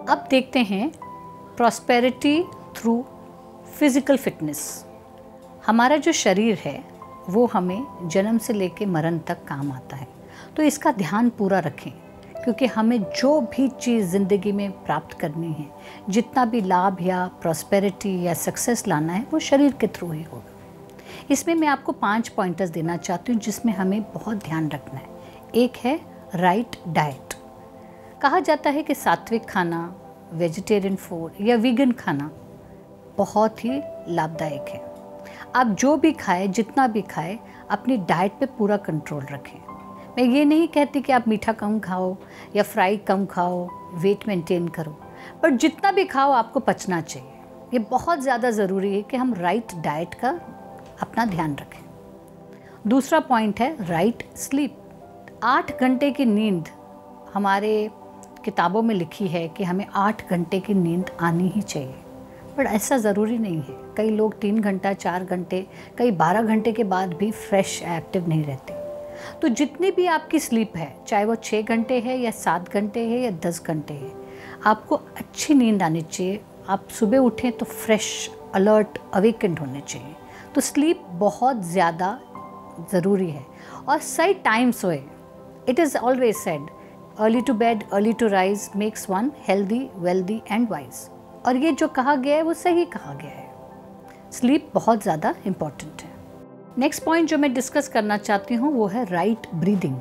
अब देखते हैं प्रॉस्पेरिटी थ्रू फिज़िकल फिटनेस। हमारा जो शरीर है वो हमें जन्म से लेके मरण तक काम आता है, तो इसका ध्यान पूरा रखें, क्योंकि हमें जो भी चीज़ ज़िंदगी में प्राप्त करनी है, जितना भी लाभ या प्रॉस्पेरिटी या सक्सेस लाना है, वो शरीर के थ्रू ही होगा। इसमें मैं आपको 5 पॉइंटर्स देना चाहती हूँ जिसमें हमें बहुत ध्यान रखना है। एक है राइट डाइट। कहा जाता है कि सात्विक खाना, वेजिटेरियन फूड या वीगन खाना बहुत ही लाभदायक है। आप जो भी खाएं, जितना भी खाएं, अपनी डाइट पे पूरा कंट्रोल रखें। मैं ये नहीं कहती कि आप मीठा कम खाओ या फ्राई कम खाओ, वेट मेंटेन करो, पर जितना भी खाओ आपको पचना चाहिए। ये बहुत ज़्यादा ज़रूरी है कि हम राइट डाइट का अपना ध्यान रखें। दूसरा पॉइंट है राइट स्लीप। 8 घंटे की नींद, हमारे किताबों में लिखी है कि हमें 8 घंटे की नींद आनी ही चाहिए, पर ऐसा ज़रूरी नहीं है। कई लोग 3 घंटा, 4 घंटे, कई 12 घंटे के बाद भी फ्रेश एक्टिव नहीं रहते। तो जितनी भी आपकी स्लीप है, चाहे वो 6 घंटे है या 7 घंटे है या 10 घंटे है, आपको अच्छी नींद आनी चाहिए। आप सुबह उठें तो फ्रेश, अलर्ट, अवेकेंड होने चाहिए। तो स्लीप बहुत ज़्यादा ज़रूरी है और सही टाइम सोए। It is always said early to bed early to rise makes one healthy, wealthy and wise. और ये जो कहा गया है वो सही कहा गया है। स्लीप बहुत ज़्यादा इम्पॉर्टेंट है। नेक्स्ट पॉइंट जो मैं डिस्कस करना चाहती हूँ वो है राइट ब्रीदिंग,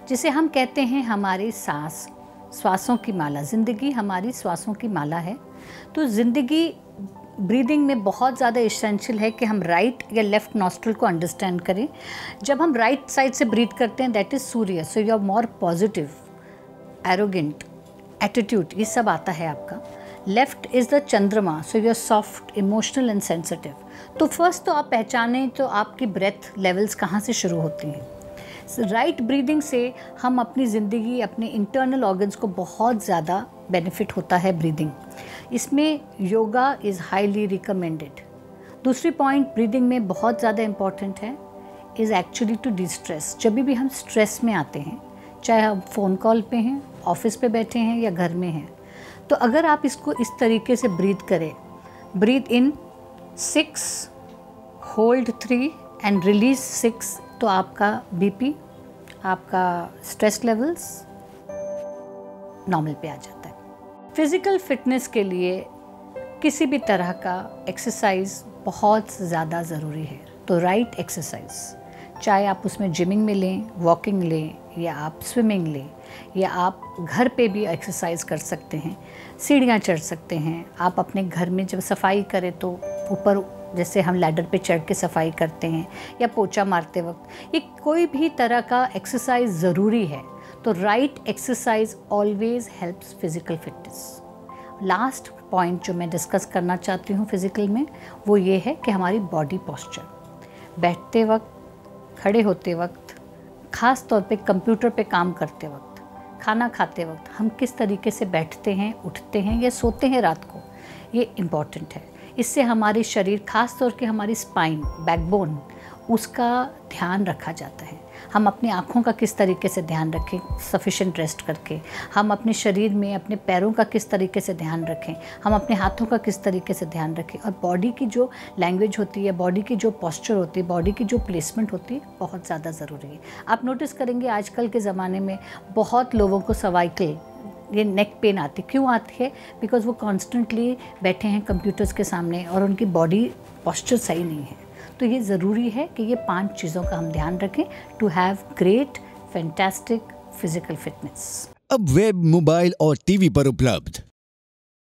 जिसे हम कहते हैं हमारी श्वासों की माला। ज़िंदगी हमारी श्वासों की माला है। तो ज़िंदगी ब्रीदिंग में बहुत ज़्यादा इसेंशियल है कि हम राइट या लेफ़्ट नॉस्ट्रल को अंडरस्टैंड करें। जब हम राइट साइड से ब्रीथ करते हैं, that is Surya, so you are more positive, arrogant, attitude, ये सब आता है आपका। Left is the Chandrama, so you are soft, emotional and sensitive. तो फर्स्ट तो आप पहचानें तो आपकी ब्रेथ लेवल्स कहाँ से शुरू होती हैं। राइट ब्रीदिंग से हम अपनी ज़िंदगी, अपने इंटरनल ऑर्गन्स को बहुत ज़्यादा बेनिफिट होता है ब्रीदिंग। इसमें योगा इज़ हाईली रिकमेंडेड। दूसरी पॉइंट ब्रीदिंग में बहुत ज़्यादा इम्पॉर्टेंट है इज़ एक्चुअली टू डिस्ट्रेस। जब भी हम स्ट्रेस में आते हैं, चाहे हम फ़ोन कॉल पे हैं, ऑफिस पे बैठे हैं या घर में हैं, तो अगर आप इसको इस तरीके से ब्रीथ करें, breathe in 6, hold 3 and release 6, तो आपका बीपी, आपका स्ट्रेस लेवल्स नॉर्मल पे आ जाता है। फिज़िकल फिटनेस के लिए किसी भी तरह का एक्सरसाइज बहुत ज़्यादा ज़रूरी है। तो राइट एक्सरसाइज, चाहे आप उसमें जिमिंग में लें, वॉकिंग लें, या आप स्विमिंग लें, या आप घर पे भी एक्सरसाइज कर सकते हैं, सीढ़ियाँ चढ़ सकते हैं। आप अपने घर में जब सफाई करें तो ऊपर, जैसे हम लैडर पे चढ़ के सफाई करते हैं या पोछा मारते वक्त, ये कोई भी तरह का एक्सरसाइज ज़रूरी है। तो right exercise always helps physical fitness. Last point जो मैं डिस्कस करना चाहती हूँ फिज़िकल में, वो ये है कि हमारी बॉडी पोस्चर। बैठते वक्त, खड़े होते वक्त, ख़ास तौर पे कंप्यूटर पे काम करते वक्त, खाना खाते वक्त हम किस तरीके से बैठते हैं, उठते हैं या सोते हैं रात को, ये इम्पॉर्टेंट है। इससे हमारे शरीर, ख़ास तौर के हमारी स्पाइन, बैकबोन, उसका ध्यान रखा जाता है। हम अपनी आँखों का किस तरीके से ध्यान रखें सफिशिएंट रेस्ट करके, हम अपने शरीर में अपने पैरों का किस तरीके से ध्यान रखें, हम अपने हाथों का किस तरीके से ध्यान रखें, और बॉडी की जो लैंग्वेज होती है, बॉडी की जो पोस्चर होती है, बॉडी की जो प्लेसमेंट होती है, बहुत ज़्यादा ज़रूरी है। आप नोटिस करेंगे आजकल के ज़माने में बहुत लोगों को सर्वाइकल, ये नेक पेन आती, क्यों आती है? बिकॉज वो कॉन्स्टेंटली बैठे हैं कंप्यूटर्स के सामने और उनकी बॉडी पोस्चर सही नहीं है। तो ये ज़रूरी है कि ये 5 चीज़ों का हम ध्यान रखें to have great fantastic physical fitness. अब वेब, मोबाइल और टीवी पर उपलब्ध